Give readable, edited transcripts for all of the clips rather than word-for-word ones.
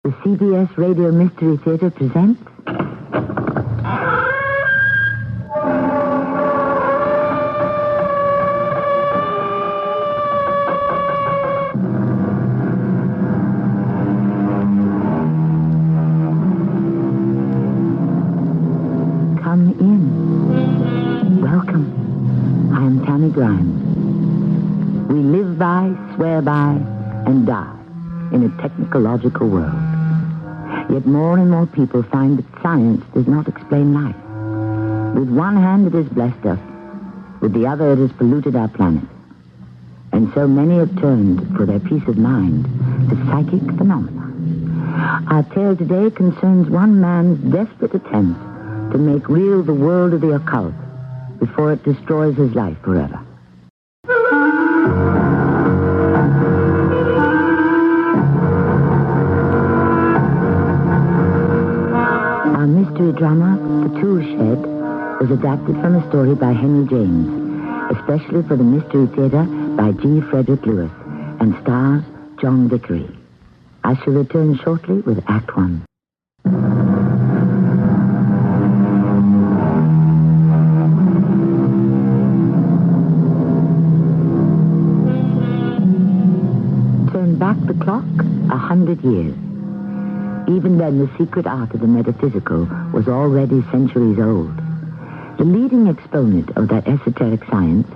The CBS Radio Mystery Theater presents... Come in. Welcome. I am Tammy Grimes. We live by, swear by, and die in a technological world. Yet more and more people find that science does not explain life. With one hand it has blessed us, with the other it has polluted our planet. And so many have turned for their peace of mind to psychic phenomena. Our tale today concerns one man's desperate attempt to make real the world of the occult before it destroys his life forever. Our mystery drama, The Tool Shed, was adapted from a story by Henry James, especially for the Mystery Theater by G. Frederick Lewis, and stars John Vickery. I shall return shortly with Act One. Turn back the clock 100 years. Even then, the secret art of the metaphysical was already centuries old. The leading exponent of that esoteric science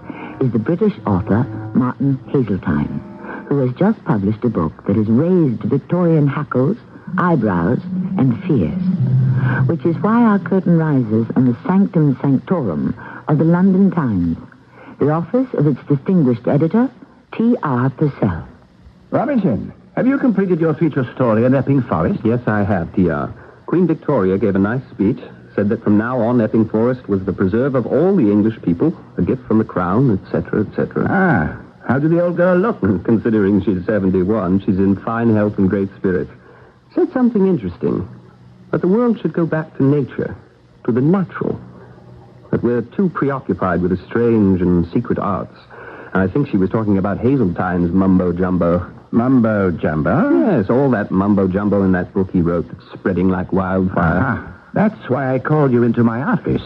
is the British author Martin Haseltine, who has just published a book that has raised Victorian hackles, eyebrows, and fears, which is why our curtain rises on the sanctum sanctorum of the London Times, the office of its distinguished editor, T.R. Purcell. Robinson, have you completed your feature story on Epping Forest? Yes, I have, T.R. Queen Victoria gave a nice speech, said that from now on Epping Forest was the preserve of all the English people, a gift from the Crown, etc., etc. Ah, how did the old girl look? Considering she's 71, she's in fine health and great spirits. Said something interesting, that the world should go back to nature, to the natural, that we're too preoccupied with the strange and secret arts. And I think she was talking about Haseltine's mumbo-jumbo. Mumbo-jumbo? Yes, all that mumbo-jumbo in that book he wrote that's spreading like wildfire. Ah, that's why I called you into my office.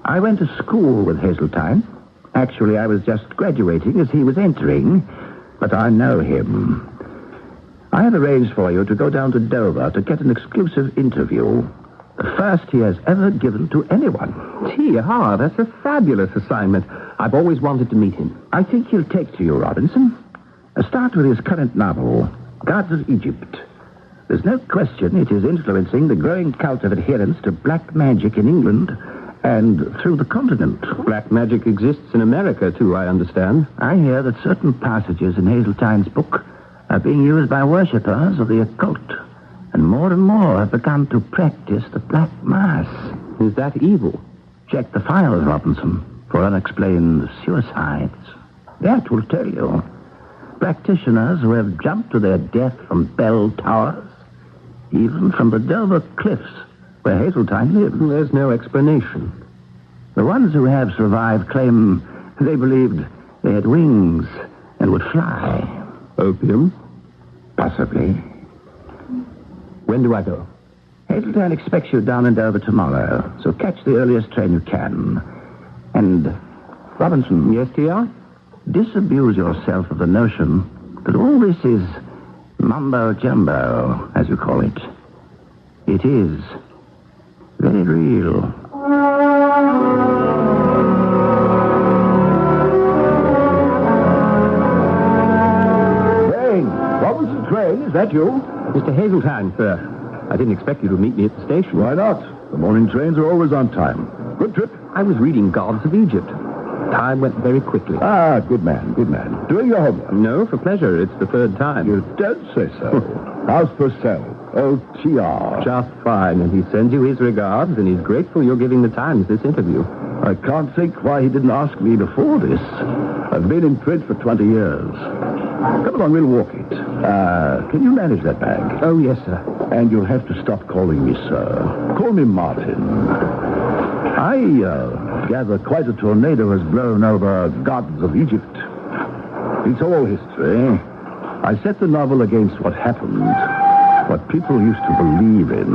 I went to school with Haseltine. Actually, I was just graduating as he was entering, but I know him. I have arranged for you to go down to Dover to get an exclusive interview. The first he has ever given to anyone. T.R., that's a fabulous assignment. I've always wanted to meet him. I think he'll take to you, Robinson. Start with his current novel, Gods of Egypt. There's no question it is influencing the growing cult of adherence to black magic in England and through the continent. Black magic exists in America, too, I understand. I hear that certain passages in Haseltine's book are being used by worshippers of the occult, and more have begun to practice the Black Mass. Is that evil? Check the files, Robinson, for unexplained suicides. That will tell you. Practitioners who have jumped to their death from bell towers, even from the Dover cliffs where Haseltine lives. There's no explanation. The ones who have survived claim they believed they had wings and would fly. Opium? Possibly. When do I go? Haseltine expects you down in Dover tomorrow, so catch the earliest train you can. And, Robinson. Yes, T.R.? Disabuse yourself of the notion that all this is mumbo-jumbo, as you call it. It is very real. Train! Robinson's train, is that you? Mr. Haseltine, sir. I didn't expect you to meet me at the station. Why not? The morning trains are always on time. Good trip? I was reading Gods of Egypt. Time went very quickly. Ah, good man, good man. Doing your homework? No, for pleasure. It's the third time. You don't say so. How's Purcell? Oh, T.R. Just fine, and he sends you his regards, and he's grateful you're giving the Times this interview. I can't think why he didn't ask me before this. I've been in print for 20 years. Come along, we'll walk it. Can you manage that bag? Oh, yes, sir. And you'll have to stop calling me sir. Call me Martin. I gather quite a tornado has blown over Gods of Egypt. It's all history. I set the novel against what happened. what people used to believe in.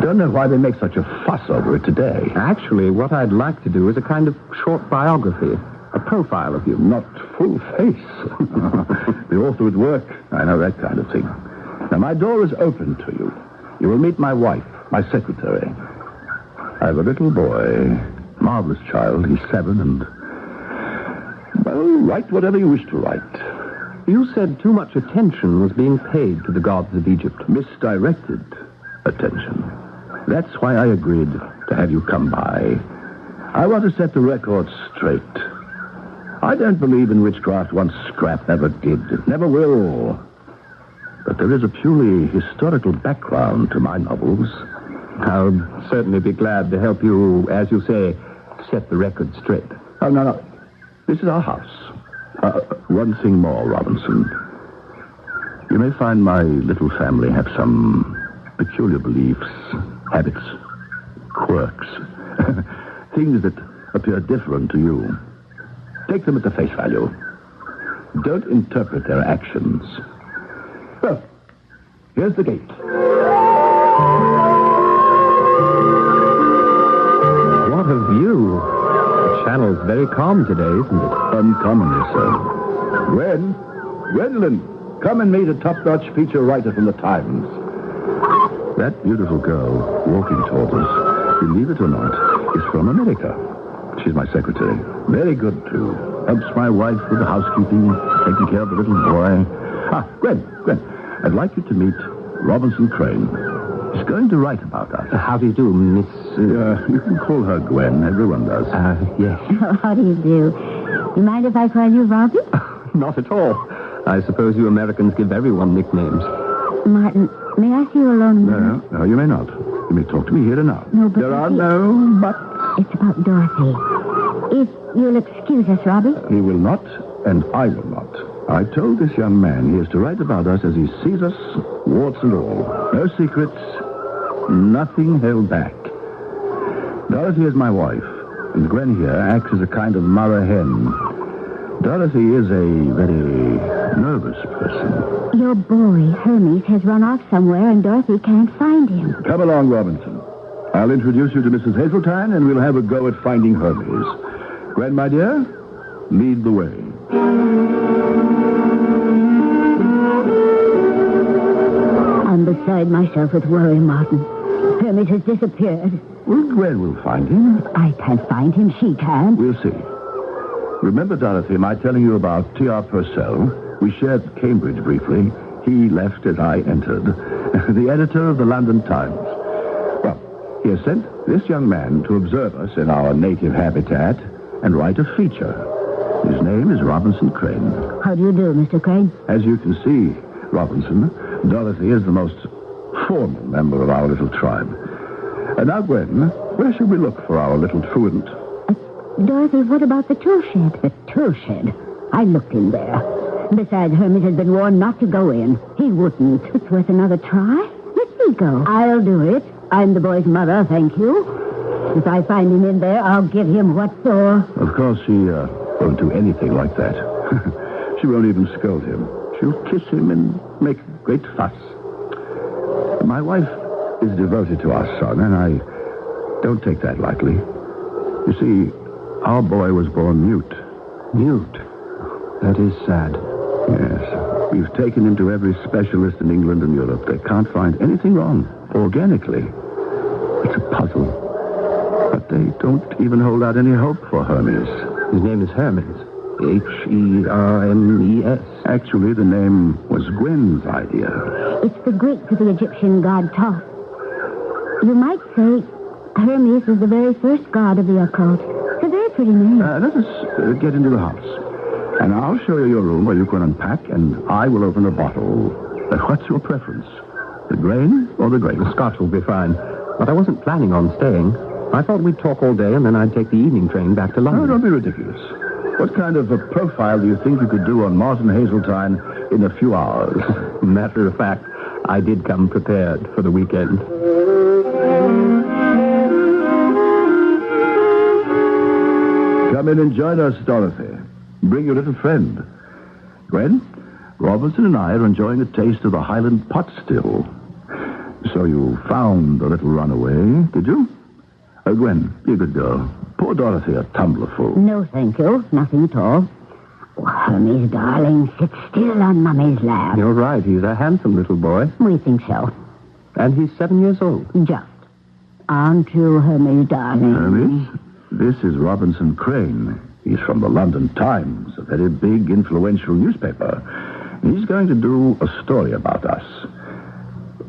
Don't know why they make such a fuss over it today. Actually, what I'd like to do is a kind of short biography, a profile of you. Not full face. The author at work. I know that kind of thing. Now, my door is open to you. You will meet my wife, my secretary. I have a little boy, marvelous child. He's 7 and... Well, write whatever you wish to write. You said too much attention was being paid to the gods of Egypt. Misdirected attention. That's why I agreed to have you come by. I want to set the record straight. I don't believe in witchcraft. One scrap never did. Never will. But there is a purely historical background to my novels. I'll certainly be glad to help you, as you say, set the record straight. Oh, no. This is our house. One thing more, Robinson. You may find my little family have some peculiar beliefs, habits, quirks, things that appear different to you. Take them at the face value. Don't interpret their actions. Well, here's the gate. What a view. The channel's very calm today, isn't it? Uncommonly so. Gwendolyn, come and meet a top-notch feature writer from the Times. That beautiful girl walking toward us, believe it or not, is from America. She's my secretary. Very good, too. Helps my wife with the housekeeping, taking care of the little boy. Gwen, I'd like you to meet Robinson Crane. He's going to write about us. How do you do, Miss... You can call her Gwen. Everyone does. Yes. How do you do? You mind if I call you Robbie? Not at all. I suppose you Americans give everyone nicknames. Martin, may I see you alone a minute? No, you may not. You may talk to me here and now. No, but... There are no buts. It's about Dorothy. If you'll excuse us, Robbie. He will not, and I will not. I told this young man he is to write about us as he sees us, warts and all. No secrets, nothing held back. Dorothy is my wife, and Gwen here acts as a kind of mother hen. Dorothy is a very nervous person. Your boy, Hermes, has run off somewhere, and Dorothy can't find him. Come along, Robinson. I'll introduce you to Mrs. Hazeltine, and we'll have a go at finding Hermes. Gwen, my dear, lead the way. I'm beside myself with worry, Martin. Hermes has disappeared. Well, Gwen will find him. I can't find him. She can. We'll see. Remember, Dorothy, my telling you about T.R. Purcell? We shared Cambridge briefly. He left as I entered. The editor of the London Times. Well, he has sent this young man to observe us in our native habitat and write a feature. His name is Robinson Crane. How do you do, Mr. Crane? As you can see, Robinson, Dorothy is the most formal member of our little tribe. And now, Gwen, where should we look for our little truant? Dorothy, what about the tool shed? The tool shed? I looked in there. Besides, Hermes has been warned not to go in. He wouldn't. It's worth another try. Let me go. I'll do it. I'm the boy's mother, thank you. If I find him in there, I'll give him what for. Of course, she won't do anything like that. She won't even scold him. She'll kiss him and make a great fuss. My wife is devoted to our son, and I don't take that lightly. You see, our boy was born mute. Mute? That is sad. Yes. We've taken him to every specialist in England and Europe. They can't find anything wrong, organically. It's a puzzle. But they don't even hold out any hope for Hermes. His name is Hermes. Hermes. Actually, the name was Gwen's idea. It's the Greek to the Egyptian god Thoth. You might say Hermes is the very first god of the occult. It's a very pretty name. Let us get into the house. And I'll show you your room where you can unpack, and I will open a bottle. What's your preference? The grain or the grape? The Scotch will be fine. But I wasn't planning on staying. I thought we'd talk all day, and then I'd take the evening train back to London. No, don't be ridiculous. What kind of a profile do you think you could do on Martin Hazeltine in a few hours? Matter of fact, I did come prepared for the weekend. Come in and join us, Dorothy. Bring your little friend. Gwen, Robinson and I are enjoying a taste of the Highland pot still. So you found the little runaway, did you? Gwen, be a good girl. Pour Dorothy a tumblerful. No, thank you. Nothing at all. Oh, Hermes, darling, sit still on Mummy's lap. You're right. He's a handsome little boy. We think so. And he's 7 years old. Just. Aren't you, Hermes, darling? Hermes, this is Robinson Crane. He's from the London Times, a very big, influential newspaper. He's going to do a story about us.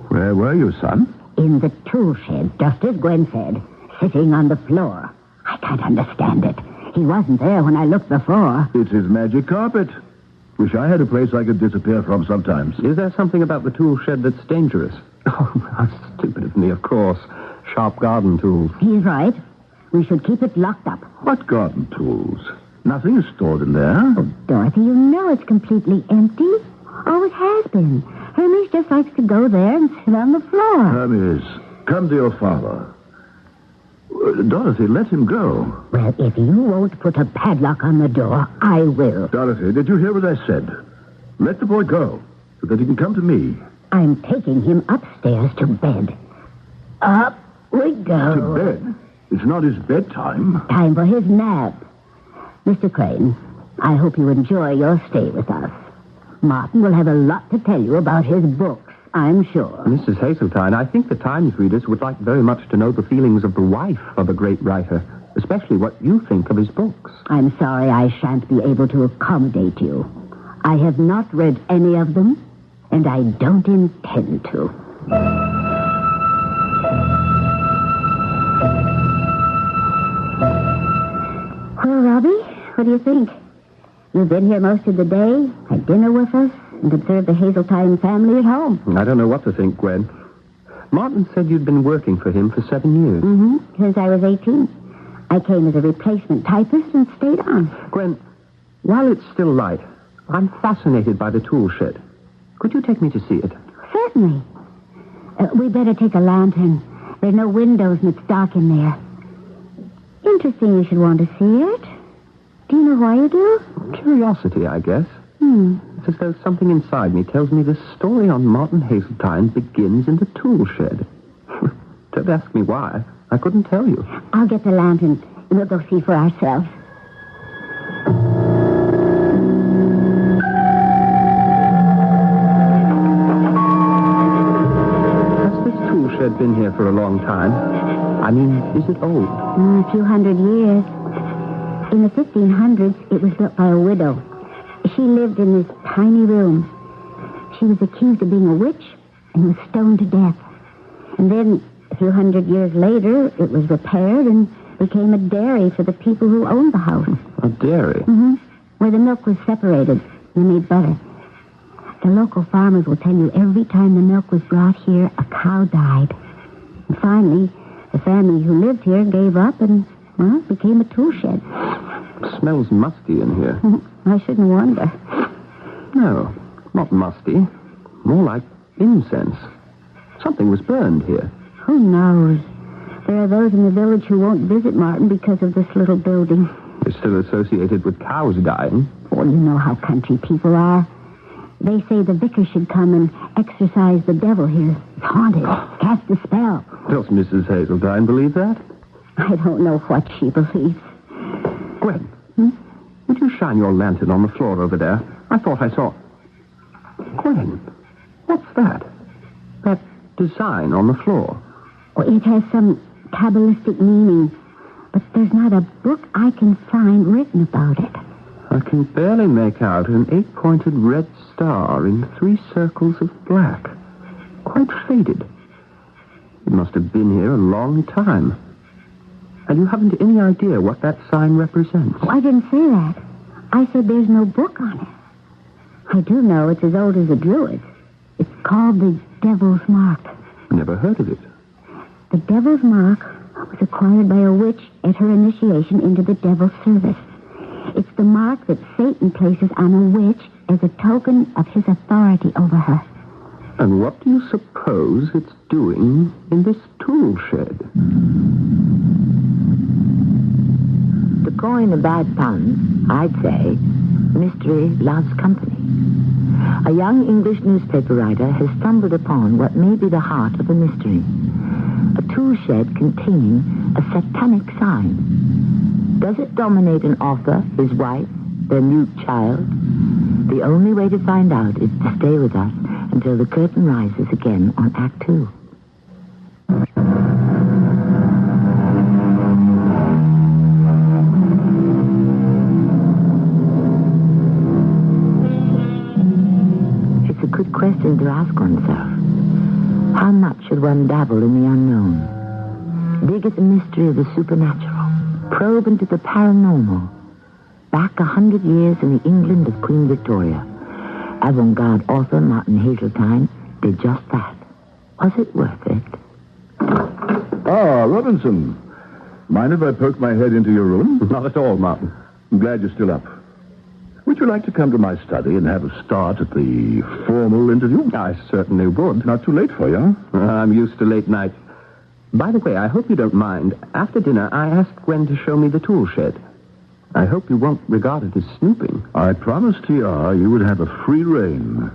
Where were you, son? In the tool shed, just as Gwen said. Sitting on the floor. I can't understand it. He wasn't there when I looked before. It's his magic carpet. Wish I had a place I could disappear from sometimes. Is there something about the tool shed that's dangerous? Oh, how stupid of me, of course. Sharp garden tools. He's right. We should keep it locked up. What garden tools? Nothing is stored in there. Oh, Dorothy, you know it's completely empty. Always has been. Hermes just likes to go there and sit on the floor. Hermes, come to your father. Dorothy, let him go. Well, if you won't put a padlock on the door, I will. Dorothy, did you hear what I said? Let the boy go, so that he can come to me. I'm taking him upstairs to bed. Up we go. To bed? It's not his bedtime. Time for his nap. Mr. Crane, I hope you enjoy your stay with us. Martin will have a lot to tell you about his books, I'm sure. Mrs. Hazeltine, I think the Times readers would like very much to know the feelings of the wife of a great writer, especially what you think of his books. I'm sorry I shan't be able to accommodate you. I have not read any of them, and I don't intend to. Well, Robbie, what do you think? You've been here most of the day, had dinner with us, and observed the Hazeltine family at home. I don't know what to think, Gwen. Martin said you'd been working for him for 7 years. Mm-hmm, since I was 18. I came as a replacement typist and stayed on. Gwen, while it's still light, I'm fascinated by the tool shed. Could you take me to see it? Certainly. We better take a lantern. There are no windows and it's dark in there. Interesting you should want to see it. Do you know why you do? Curiosity, I guess. It's as though something inside me tells me this story on Martin Hazeltine begins in the tool shed. Don't ask me why. I couldn't tell you. I'll get the lantern and we'll go see for ourselves. Has this tool shed been here for a long time? I mean, is it old? A few hundred years. In the 1500s, it was built by a widow. She lived in this tiny room. She was accused of being a witch and was stoned to death. And then, a few hundred years later, it was repaired and became a dairy for the people who owned the house. A dairy? Mm-hmm. Where the milk was separated. They made butter. The local farmers will tell you every time the milk was brought here, a cow died. And finally, the family who lived here gave up and, well, it became a tool shed. It smells musty in here. I shouldn't wonder. No, not musty. More like incense. Something was burned here. Who knows? There are those in the village who won't visit Martin because of this little building. It's still associated with cows dying. Well, you know how country people are. They say the vicar should come and exorcise the devil here. It's haunted. Cast a spell. Does Mrs. Hazeltine believe that? I don't know what she believes. Gwen, would you shine your lantern on the floor over there? I thought I saw... Gwen, what's that? That design on the floor. Oh, it has some Kabbalistic meaning, but there's not a book I can find written about it. I can barely make out an 8-pointed red star in 3 circles of black. Quite faded. It must have been here a long time. And you haven't any idea what that sign represents. Oh, I didn't say that. I said there's no book on it. I do know it's as old as the Druids. It's called the Devil's Mark. Never heard of it. The Devil's Mark was acquired by a witch at her initiation into the Devil's service. It's the mark that Satan places on a witch as a token of his authority over her. And what do you suppose it's doing in this tool shed? To coin a bad pun, I'd say mystery loves company. A young English newspaper writer has stumbled upon what may be the heart of the mystery. A tool shed containing a satanic sign. Does it dominate an author, his wife, their mute child? The only way to find out is to stay with us until the curtain rises again on Act 2. It's a good question to ask oneself. How much should one dabble in the unknown? Dig at the mystery of the supernatural. Probe into the paranormal. Back 100 years in the England of Queen Victoria. Avant-garde author Martin Hazeltine did just that. Was it worth it? Ah, Robinson. Mind if I poke my head into your room? Not at all, Martin. I'm glad you're still up. Would you like to come to my study and have a start at the formal interview? I certainly would. Not too late for you, huh? I'm used to late nights. By the way, I hope you don't mind. After dinner, I asked Gwen to show me the tool shed. I hope you won't regard it as snooping. I promised TR you would have a free rein.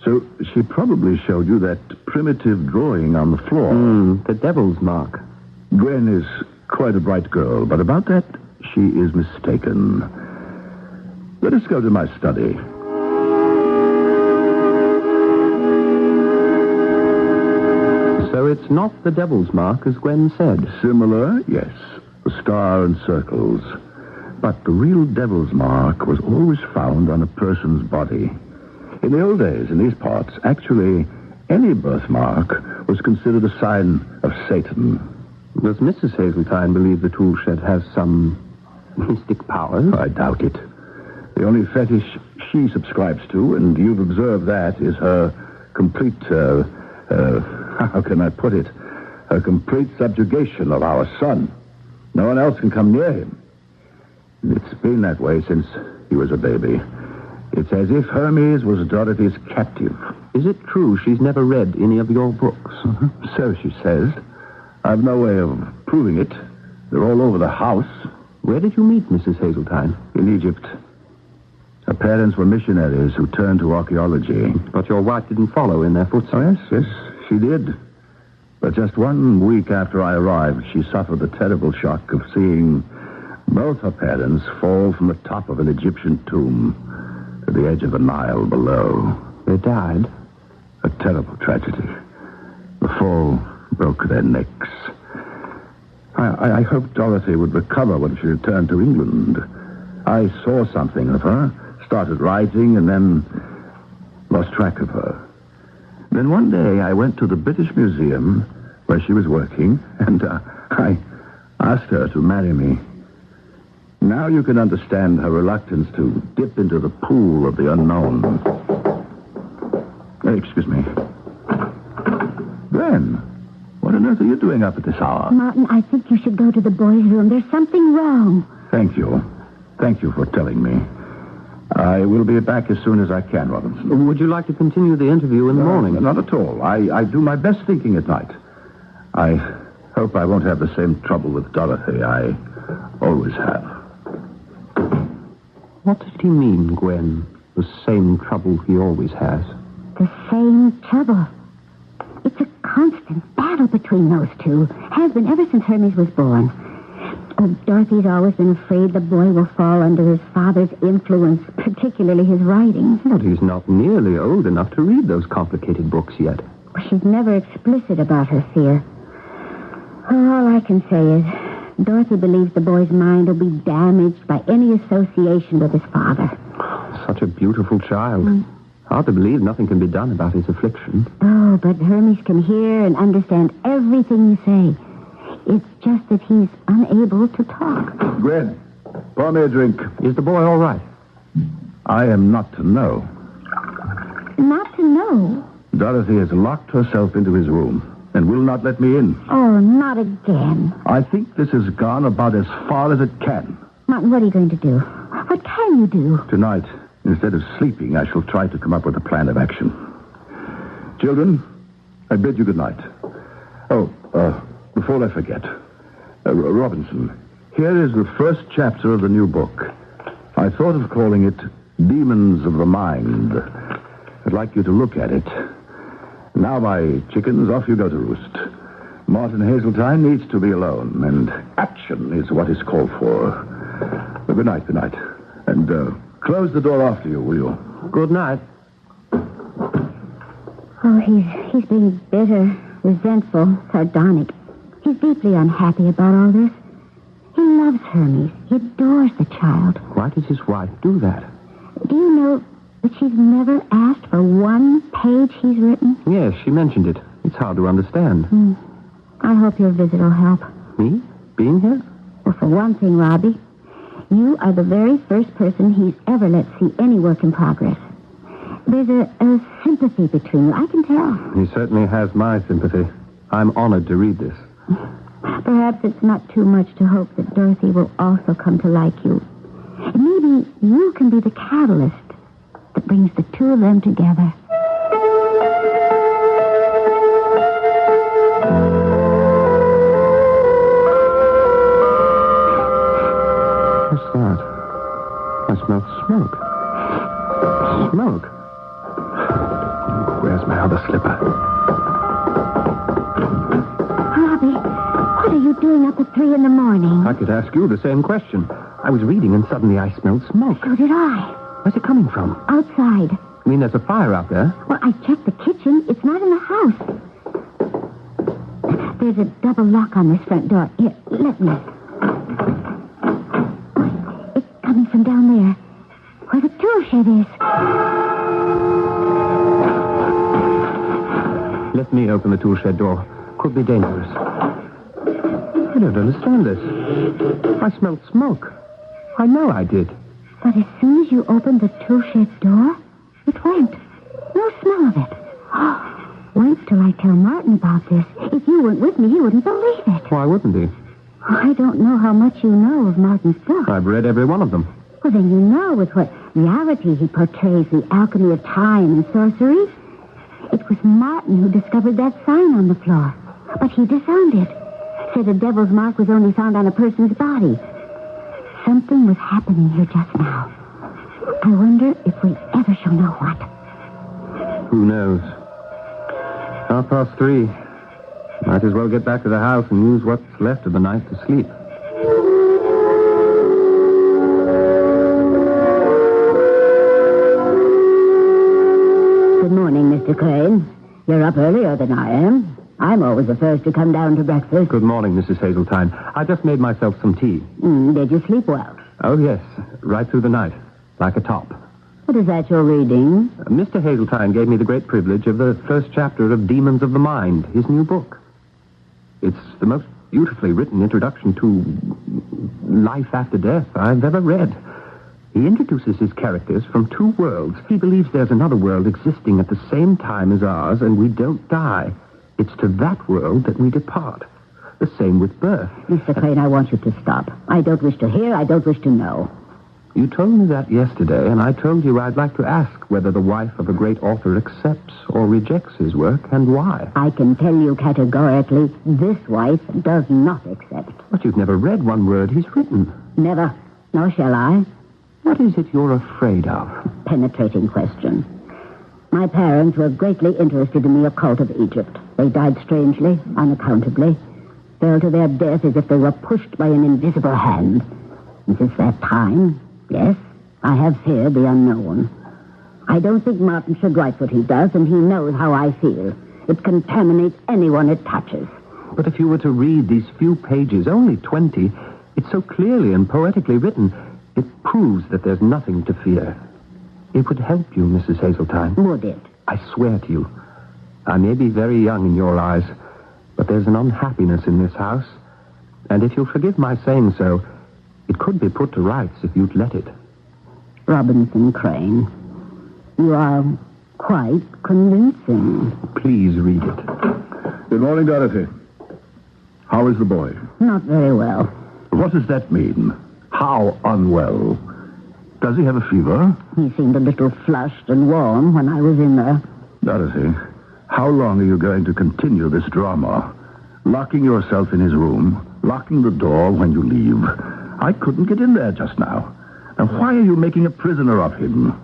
So she probably showed you that primitive drawing on the floor. The devil's mark. Gwen is quite a bright girl, but about that, she is mistaken. Let us go to my study. So it's not the devil's mark, as Gwen said. Similar, yes. A star and circles. But the real devil's mark was always found on a person's body. In the old days, in these parts, actually, any birthmark was considered a sign of Satan. Does Mrs. Hazeltine believe the tool shed has some mystic powers? I doubt it. The only fetish she subscribes to, and you've observed that, is her complete, how can I put it? Her complete subjugation of our son. No one else can come near him. It's been that way since he was a baby. It's as if Hermes was Dorothy's captive. Is it true she's never read any of your books? So she says. I've no way of proving it. They're all over the house. Where did you meet Mrs. Hazeltine? In Egypt. Her parents were missionaries who turned to archaeology. But your wife didn't follow in their footsteps? Oh, yes, she did. But just 1 week after I arrived, she suffered the terrible shock of seeing both her parents fall from the top of an Egyptian tomb to the edge of the Nile below. They died? A terrible tragedy. The fall broke their necks. I hoped Dorothy would recover when she returned to England. I saw something of her, started writing, and then lost track of her. Then one day I went to the British Museum where she was working, and I asked her to marry me. Now you can understand her reluctance to dip into the pool of the unknown. Excuse me. Gwen, what on earth are you doing up at this hour? Martin, I think you should go to the boys' room. There's something wrong. Thank you. Thank you for telling me. I will be back as soon as I can, Robinson. Would you like to continue the interview in the morning? Not at all. I do my best thinking at night. I hope I won't have the same trouble with Dorothy I always have. What did he mean, Gwen? The same trouble he always has. The same trouble. It's a constant battle between those two. Has been ever since Hermes was born. Oh, Dorothy's always been afraid the boy will fall under his father's influence, particularly his writings. But he's not nearly old enough to read those complicated books yet. She's never explicit about her fear. All I can say is Dorothy believes the boy's mind will be damaged by any association with his father. Such a beautiful child. Hard to believe nothing can be done about his affliction. Oh, but Hermes can hear and understand everything you say. It's just that he's unable to talk. Gwen, pour me a drink. Is the boy all right? I am not to know. Not to know? Dorothy has locked herself into his room and will not let me in. Oh, not again. I think this has gone about as far as it can. Martin, what are you going to do? What can you do? Tonight, instead of sleeping, I shall try to come up with a plan of action. Children, I bid you good night. Oh, before I forget, Robinson, here is the first chapter of the new book. I thought of calling it Demons of the Mind. I'd like you to look at it. Now, my chickens, off you go to roost. Martin Hazeltine needs to be alone, and action is what is called for. Well, good night, good night. And close the door after you, will you? Good night. Oh, he's being bitter, resentful, sardonic. He's deeply unhappy about all this. He loves Hermes. He adores the child. Why does his wife do that? Do you know that she's never asked for one page he's written? Yes, she mentioned it. It's hard to understand. I hope your visit will help. Me? Being here? Well, for one thing, Robbie, you are the very first person he's ever let see any work in progress. There's a sympathy between you, I can tell. He certainly has my sympathy. I'm honored to read this. Perhaps it's not too much to hope that Dorothy will also come to like you. Maybe you can be the catalyst that brings the two of them together. What's that? I smell smoke. Smoke? Where's my other slipper? Robbie, what are you doing up at 3 in the morning? I could ask you the same question. I was reading and suddenly I smelled smoke. So did I. Where's it coming from? Outside. You mean there's a fire out there? Well, I checked the kitchen. It's not in the house. There's a double lock on this front door. Here, let me. It's coming from down there, where the tool shed is. Let me open the tool shed door. Could be dangerous. I don't understand this. I smelled smoke. I know I did. But as soon as you opened the tool shed door, it went. No smell of it. Wait till I tell Martin about this. If you weren't with me, he wouldn't believe it. Why wouldn't he? I don't know how much you know of Martin's book. I've read every one of them. Well, then you know with what reality he portrays the alchemy of time and sorcery. It was Martin who discovered that sign on the floor. But he disowned it. Said a devil's mark was only found on a person's body. Something was happening here just now. I wonder if we ever shall know what. Who knows? 3:30. Might as well get back to the house and use what's left of the night to sleep. Good morning, Mr. Crane. You're up earlier than I am. I'm always the first to come down to breakfast. Good morning, Mrs. Hazeltine. I just made myself some tea. Did you sleep well? Oh, yes. Right through the night. Like a top. What is that you're reading? Mr. Hazeltine gave me the great privilege of the first chapter of Demons of the Mind, his new book. It's the most beautifully written introduction to life after death I've ever read. He introduces his characters from two worlds. He believes there's another world existing at the same time as ours, and we don't die. It's to that world that we depart. The same with birth. Mr. Crane, I want you to stop. I don't wish to hear. I don't wish to know. You told me that yesterday, and I told you I'd like to ask whether the wife of a great author accepts or rejects his work, and why. I can tell you categorically, this wife does not accept. But you've never read one word he's written. Never. Nor shall I. What is it you're afraid of? Penetrating question. My parents were greatly interested in the occult of Egypt. They died strangely, unaccountably. Fell to their death as if they were pushed by an invisible hand. And since that time, yes, I have feared the unknown. I don't think Martin should write what he does, and he knows how I feel. It contaminates anyone it touches. But if you were to read these few pages, only 20, it's so clearly and poetically written, it proves that there's nothing to fear. It would help you, Mrs. Hazeltine. Would it? I swear to you. I may be very young in your eyes, but there's an unhappiness in this house. And if you'll forgive my saying so, it could be put to rights if you'd let it. Robinson Crane, you are quite convincing. Please read it. Good morning, Dorothy. How is the boy? Not very well. What does that mean? How unwell? Does he have a fever? He seemed a little flushed and warm when I was in there. Dorothy, how long are you going to continue this drama? Locking yourself in his room, locking the door when you leave. I couldn't get in there just now. And why are you making a prisoner of him?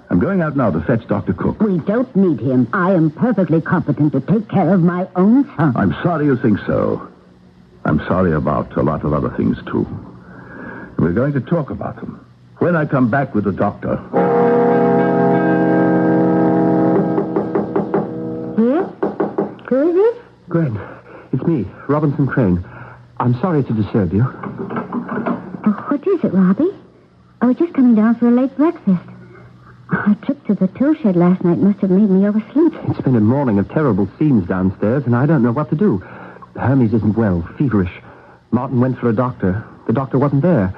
I'm going out now to fetch Dr. Cook. We don't need him. I am perfectly competent to take care of my own son. I'm sorry you think so. I'm sorry about a lot of other things, too. We're going to talk about them when I come back with the doctor. Yes? Who is it? Gwen, it's me, Robinson Crane. I'm sorry to disturb you. Oh, what is it, Robbie? I was just coming down for a late breakfast. Our trip to the tool shed last night must have made me oversleep. It's been a morning of terrible scenes downstairs, and I don't know what to do. Hermes isn't well, feverish. Martin went for a doctor. The doctor wasn't there.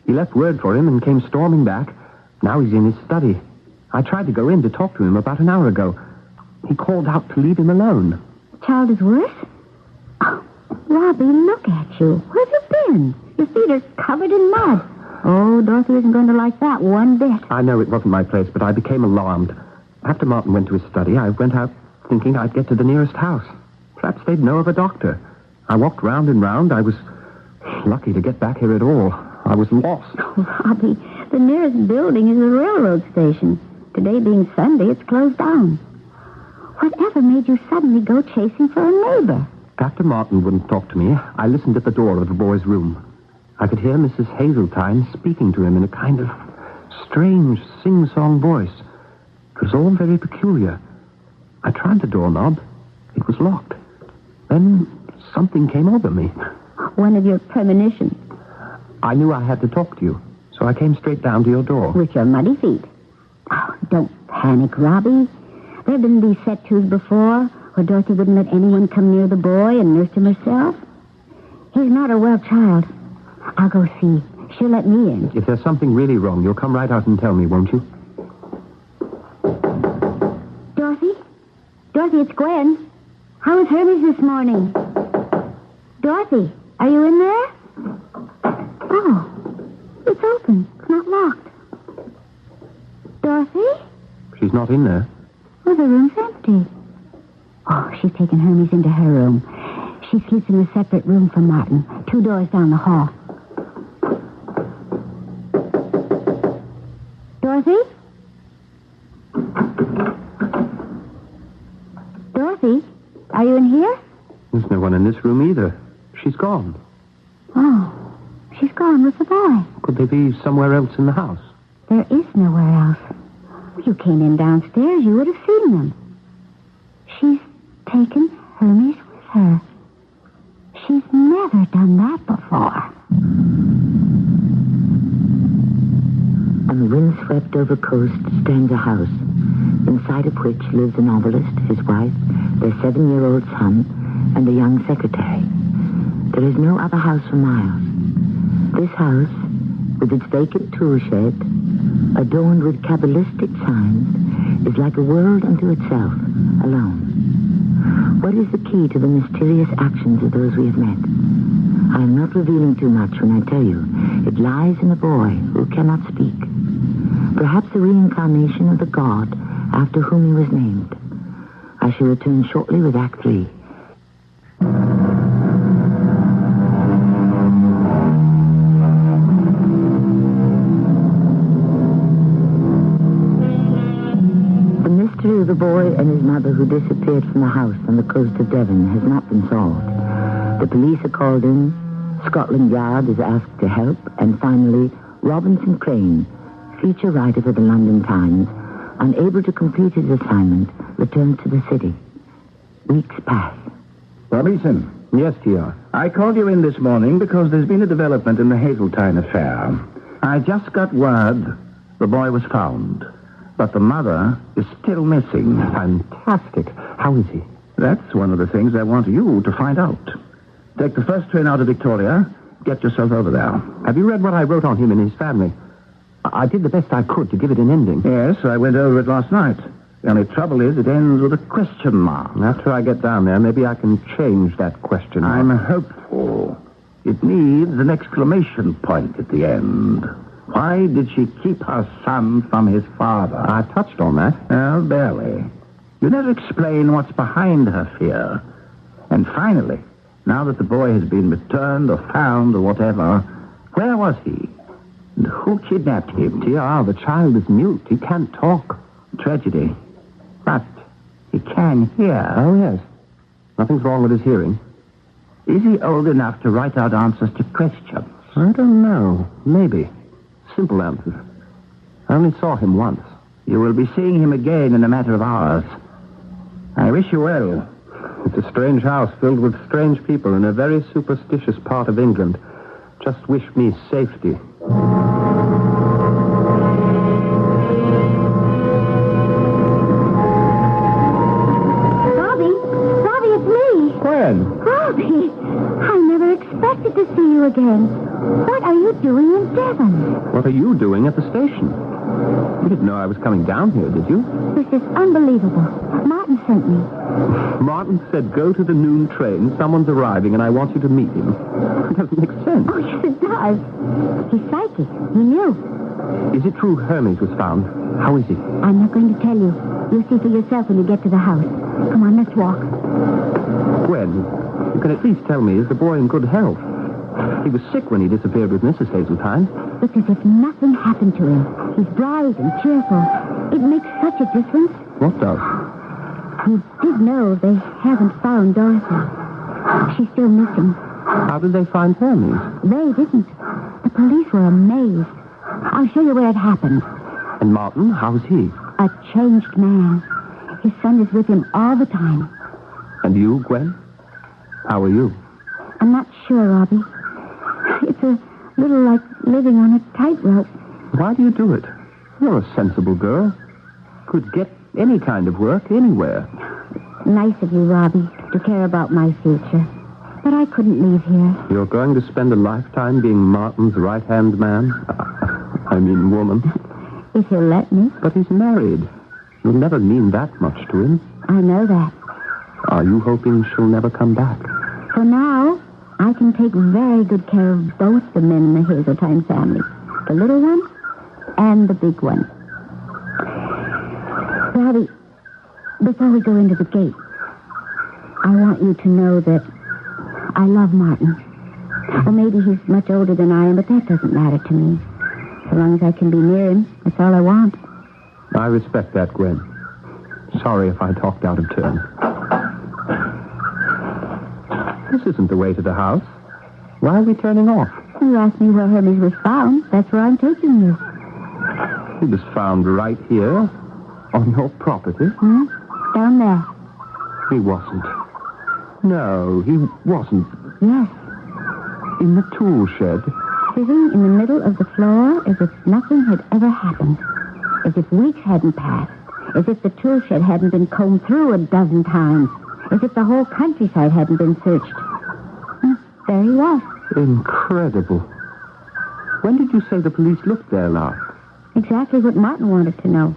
He left word for him and came storming back. Now he's in his study. I tried to go in to talk to him about an hour ago. He called out to leave him alone. The child is worse? Oh, Robbie, look at you. Where have you been? Your feet are covered in mud. Oh, Dorothy isn't going to like that one bit. I know it wasn't my place, but I became alarmed. After Martin went to his study, I went out thinking I'd get to the nearest house. Perhaps they'd know of a doctor. I walked round and round. I was lucky to get back here at all. I was lost. Oh, Robbie, the nearest building is a railroad station. Today being Sunday, it's closed down. Whatever made you suddenly go chasing for a neighbor? After Martin wouldn't talk to me, I listened at the door of the boy's room. I could hear Mrs. Hazeltine speaking to him in a kind of strange sing-song voice. It was all very peculiar. I tried the doorknob. It was locked. Then something came over me. One of your premonitions. I knew I had to talk to you, so I came straight down to your door. With your muddy feet. Oh, don't panic, Robbie. There have been these set-tos before, where Dorothy wouldn't let anyone come near the boy and nursed him herself. He's not a well child. I'll go see. She'll let me in. If there's something really wrong, you'll come right out and tell me, won't you? Dorothy? Dorothy, it's Gwen. How is Hermes this morning? Dorothy, are you in there? Oh, it's open. It's not locked. Dorothy? She's not in there. Oh, the room's empty. Oh, she's taken Hermes into her room. She sleeps in a separate room from Martin, 2 doors down the hall. Dorothy? Dorothy, are you in here? There's no one in this room either. She's gone. Oh, she's gone with the boy. Could they be somewhere else in the house? There is nowhere else. You came in downstairs, you would have seen them. She's taken Hermes with her. She's never done that before. On the windswept-over coast stands a house, inside of which lives a novelist, his wife, their 7-year-old son, and a young secretary. There is no other house for miles. This house, with its vacant tool shed, adorned with Kabbalistic signs, is like a world unto itself, alone. What is the key to the mysterious actions of those we have met? I am not revealing too much when I tell you it lies in a boy who cannot speak. Perhaps a reincarnation of the god after whom he was named. I shall return shortly with Act 3. The mystery of the boy and his mother who disappeared from the house on the coast of Devon has not been solved. The police are called in, Scotland Yard is asked to help, and finally, Robinson Crane, feature writer for the London Times, unable to complete his assignment, returns to the city. Weeks pass. Robinson, Yes, T.R. I called you in this morning because there's been a development in the Hazeltine affair. I just got word the boy was found, but the mother is still missing. Fantastic. How is he? That's one of the things I want you to find out. Take the first train out of Victoria. Get yourself over there. Have you read what I wrote on him and his family? I did the best I could to give it an ending. Yes, I went over it last night. The only trouble is it ends with a question mark. After I get down there, maybe I can change that question mark. I'm hopeful. It needs an exclamation point at the end. Why did she keep her son from his father? I touched on that. Well, barely. You never explain what's behind her fear. And finally, now that the boy has been returned or found or whatever, where was he? Who kidnapped him? T.R., the child is mute. He can't talk. Tragedy. But he can hear. Oh, yes. Nothing's wrong with his hearing. Is he old enough to write out answers to questions? I don't know. Maybe. Simple answers. I only saw him once. You will be seeing him again in a matter of hours. I wish you well. It's a strange house filled with strange people in a very superstitious part of England. Just wish me safety. Robbie, it's me. Gwen. Robbie, I never expected to see you again. What are you doing in Devon? What are you doing at the station? You didn't know I was coming down here, did you? This is unbelievable. Martin sent me. Martin said, go to the noon train. Someone's arriving, and I want you to meet him. It doesn't make sense. Oh, yes, it does. He's psychic. He knew. Is it true Hermes was found? How is he? I'm not going to tell you. You'll see for yourself when you get to the house. Come on, let's walk. Gwen, you can at least tell me, is the boy in good health? He was sick when he disappeared with Mrs. Hazeltine. It's as if nothing happened to him. He's bright and cheerful. It makes such a difference. What does? You did know they haven't found Dorothy. She's still missing. How did they find Hermes? They didn't. The police were amazed. I'll show you where it happened. And Martin, how's he? A changed man. His son is with him all the time. And you, Gwen? How are you? I'm not sure, Robbie. It's a little like living on a tightrope. Why do you do it? You're a sensible girl. Could get any kind of work anywhere. Nice of you, Robbie, to care about my future. But I couldn't leave here. You're going to spend a lifetime being Martin's right-hand man? I mean woman. If he'll let me. But he's married. You'll never mean that much to him. I know that. Are you hoping she'll never come back? For now, I can take very good care of both the men in the Hazeltine family. The little one and the big one. Robbie, before we go into the gate, I want you to know that I love Martin. Well, maybe he's much older than I am, but that doesn't matter to me. So long as I can be near him, that's all I want. I respect that, Gwen. Sorry if I talked out of turn. This isn't the way to the house. Why are we turning off? You asked me where Hermes was found. That's where I'm taking you. He was found right here, on your property. Down there. He wasn't. No, he wasn't. Yes. In the tool shed. Sitting in the middle of the floor as if nothing had ever happened. As if weeks hadn't passed. As if the tool shed hadn't been combed through a dozen times. As if the whole countryside hadn't been searched. There he was. Incredible. When did you say the police looked there last? Exactly what Martin wanted to know.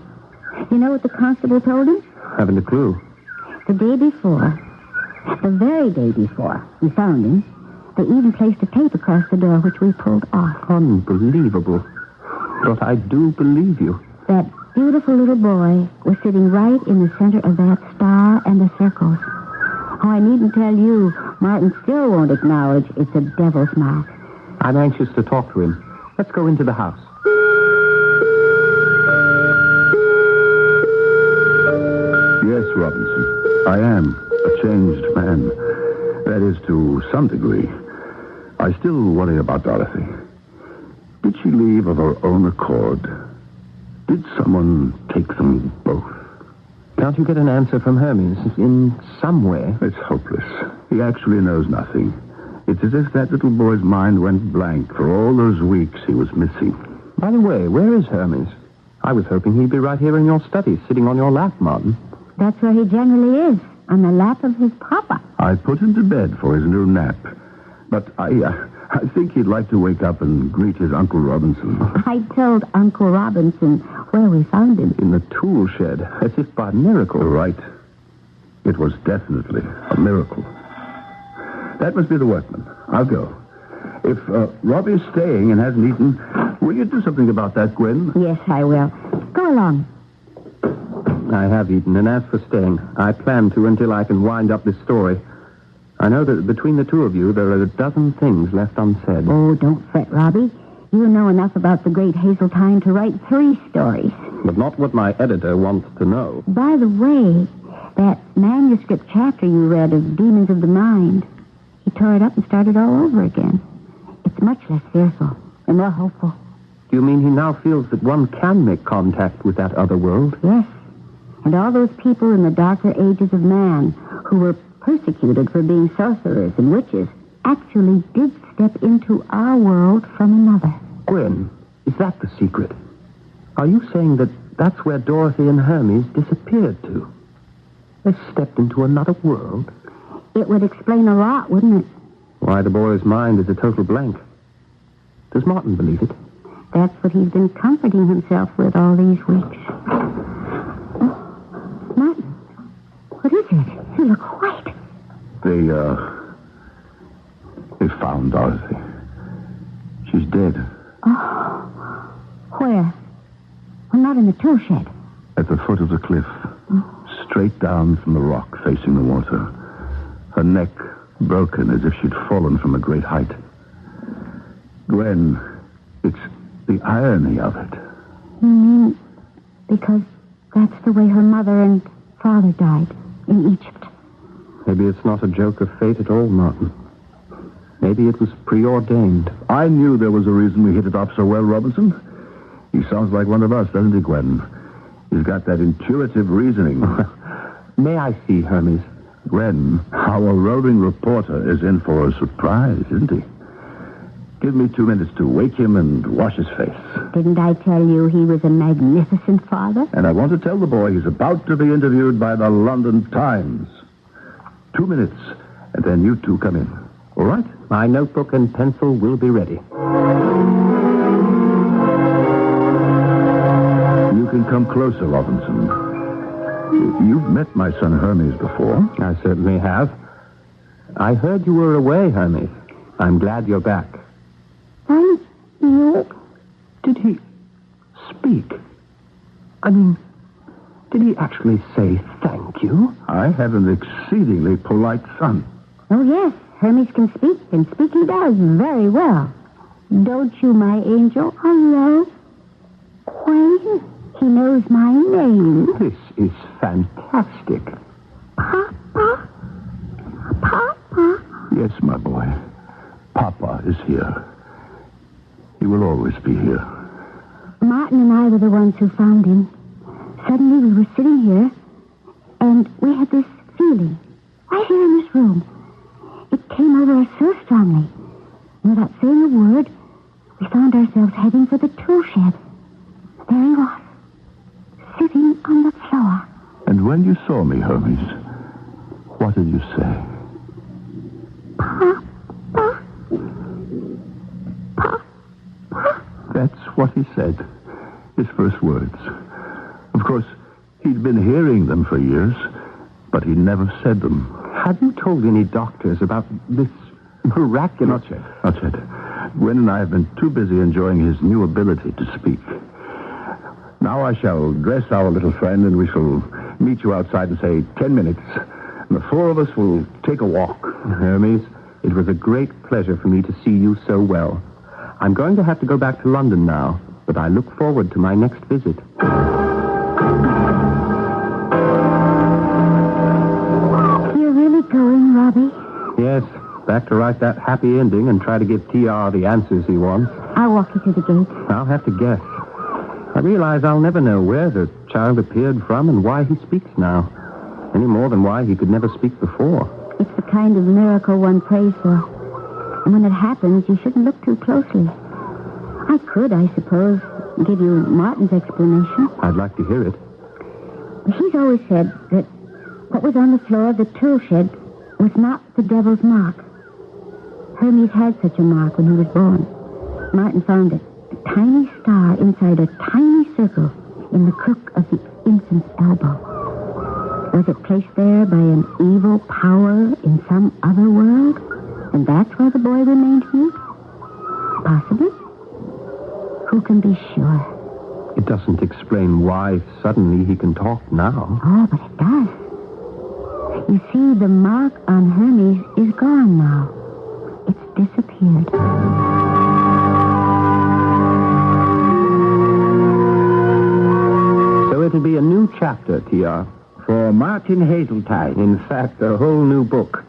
You know what the constable told him? Haven't a clue. The day before, the very day before we found him, they even placed a tape across the door, which we pulled off. Unbelievable. But I do believe you. That beautiful little boy was sitting right in the center of that star and the circles. Oh, I needn't tell you, Martin still won't acknowledge it's a devil's mark. I'm anxious to talk to him. Let's go into the house. Yes, Robinson. I am a changed man. That is, to some degree. I still worry about Dorothy. Did she leave of her own accord? Did someone take them both? Can't you get an answer from Hermes in some way? It's hopeless. He actually knows nothing. It's as if that little boy's mind went blank for all those weeks he was missing. By the way, where is Hermes? I was hoping he'd be right here in your study, sitting on your lap, Martin. That's where he generally is, on the lap of his papa. I put him to bed for his new nap. But I think he'd like to wake up and greet his Uncle Robinson. I told Uncle Robinson where we found him. In the tool shed, as if by miracle. Right. It was definitely a miracle. That must be the workman. I'll go. If Robbie's staying and hasn't eaten, will you do something about that, Gwen? Yes, I will. Go along. I have eaten, and as for staying, I plan to until I can wind up this story. I know that between the two of you, there are a dozen things left unsaid. Oh, don't fret, Robbie. You know enough about the great Hazeltine to write 3 stories. But not what my editor wants to know. By the way, that manuscript chapter you read of Demons of the Mind, he tore it up and started all over again. It's much less fearful and more hopeful. Do you mean he now feels that one can make contact with that other world? Yes. And all those people in the darker ages of man who were persecuted for being sorcerers and witches actually did step into our world from another. Gwen, is that the secret? Are you saying that that's where Dorothy and Hermes disappeared to? They stepped into another world? It would explain a lot, wouldn't it? Why, the boy's mind is a total blank. Does Martin believe it? That's what he's been comforting himself with all these weeks. Oh, Martin, what is it? You look white. They found Dorothy. She's dead. Oh, where? Well, not in the tool shed. At the foot of the cliff. Straight down from the rock facing the water. Her neck broken as if she'd fallen from a great height. Gwen, it's the irony of it. You mean because that's the way her mother and father died in Egypt? Maybe it's not a joke of fate at all, Martin. Maybe it was preordained. I knew there was a reason we hit it off so well, Robinson. He sounds like one of us, doesn't he, Gwen? He's got that intuitive reasoning. May I see Hermes? Gwen, our roving reporter is in for a surprise, isn't he? Give me 2 minutes to wake him and wash his face. Didn't I tell you he was a magnificent father? And I want to tell the boy he's about to be interviewed by the London Times. 2 minutes, and then you two come in. All right? My notebook and pencil will be ready. You can come closer, Robinson. You've met my son Hermes before. I certainly have. I heard you were away, Hermes. I'm glad you're back. Thank you. Did he speak? I mean, did he actually say thank you? I have an exceedingly polite son. Oh, yes. Hermes can speak, and speak he does very well. Don't you, my angel? Hello? Queen? He knows my name. This is fantastic. Papa? Papa? Yes, my boy. Papa is here. He will always be here. Martin and I were the ones who found him. Suddenly we were sitting here, and we had this feeling, right here in this room. It came over us so strongly. And without saying a word, we found ourselves heading for the tool shed. There he was, sitting on the floor. And when you saw me, Hermes, what did you say? Papa. Papa. That's what he said. His first words. Of course, he'd been hearing them for years, but he never said them. Have you told any doctors about this miraculous... Not yet. Gwen and I have been too busy enjoying his new ability to speak. Now I shall dress our little friend, and we shall meet you outside in, say, 10 minutes. And the 4 of us will take a walk. Hermes, it was a great pleasure for me to see you so well. I'm going to have to go back to London now, but I look forward to my next visit. You're really going, Robbie? Yes, back to write that happy ending and try to give T.R. the answers he wants. I'll walk you to the gate. I'll have to guess. I realize I'll never know where the child appeared from and why he speaks now, any more than why he could never speak before. It's the kind of miracle one prays for. And when it happens, you shouldn't look too closely. I could, I suppose, give you Martin's explanation. I'd like to hear it. He's always said that what was on the floor of the tool shed was not the devil's mark. Hermes had such a mark when he was born. Martin found it. A tiny star inside a tiny circle in the crook of the infant's elbow. Was it placed there by an evil power in some other world? And that's why the boy remained mute? Possibly. Who can be sure? It doesn't explain why suddenly he can talk now. Oh, but it does. You see, the mark on Hermes is gone now. It's disappeared. chapter, T.R.? For Martin Hazeltine. In fact, a whole new book.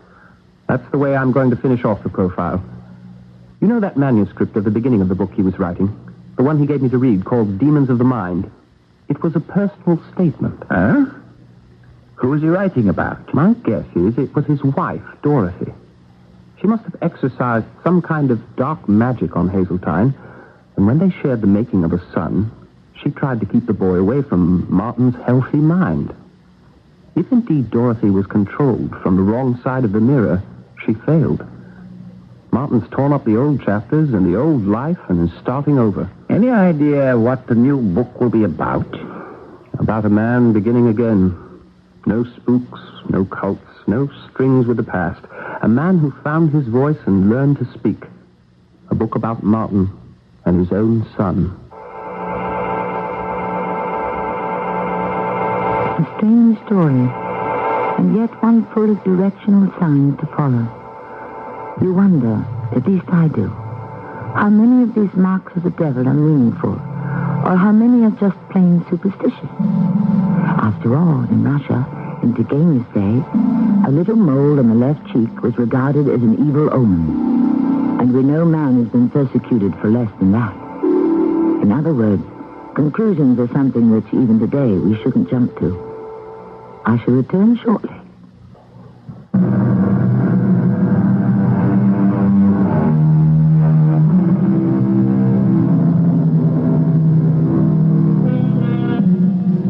That's the way I'm going to finish off the profile. You know that manuscript of the beginning of the book he was writing? The one he gave me to read, called Demons of the Mind. It was a personal statement. Huh? Who was he writing about? My guess is it was his wife, Dorothy. She must have exercised some kind of dark magic on Hazeltine, and when they shared the making of a son, she tried to keep the boy away from Martin's healthy mind. If indeed Dorothy was controlled from the wrong side of the mirror, she failed. Martin's torn up the old chapters and the old life and is starting over. Any idea what the new book will be about? About a man beginning again. No spooks, no cults, no strings with the past. A man who found his voice and learned to speak. A book about Martin and his own son. A strange story, and yet one full of directional signs to follow. You wonder, at least I do, how many of these marks of the devil are meaningful, or how many are just plain superstition. After all, in Russia, in Turgenev's day, a little mole on the left cheek was regarded as an evil omen, and we know man has been persecuted for less than that. In other words, conclusions are something which even today we shouldn't jump to. I shall return shortly.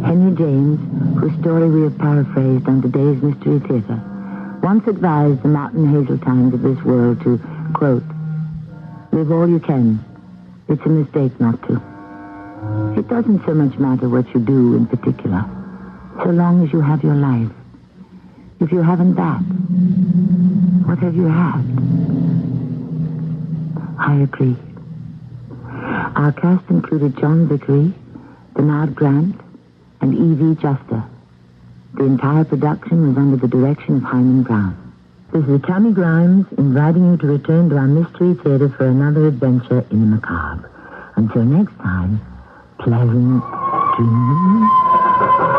Henry James, whose story we have paraphrased on today's Mystery Theater, once advised the Martin Hazeltines of this world to, quote, live all you can. It's a mistake not to. It doesn't so much matter what you do in particular, so long as you have your life. If you haven't that, what have you had? I agree. Our cast included John Vickery, Bernard Grant, and E.V. Juster. The entire production was under the direction of Hyman Brown. This is Tammy Grimes inviting you to return to our Mystery Theater for another adventure in the macabre. Until next time, pleasant dreams.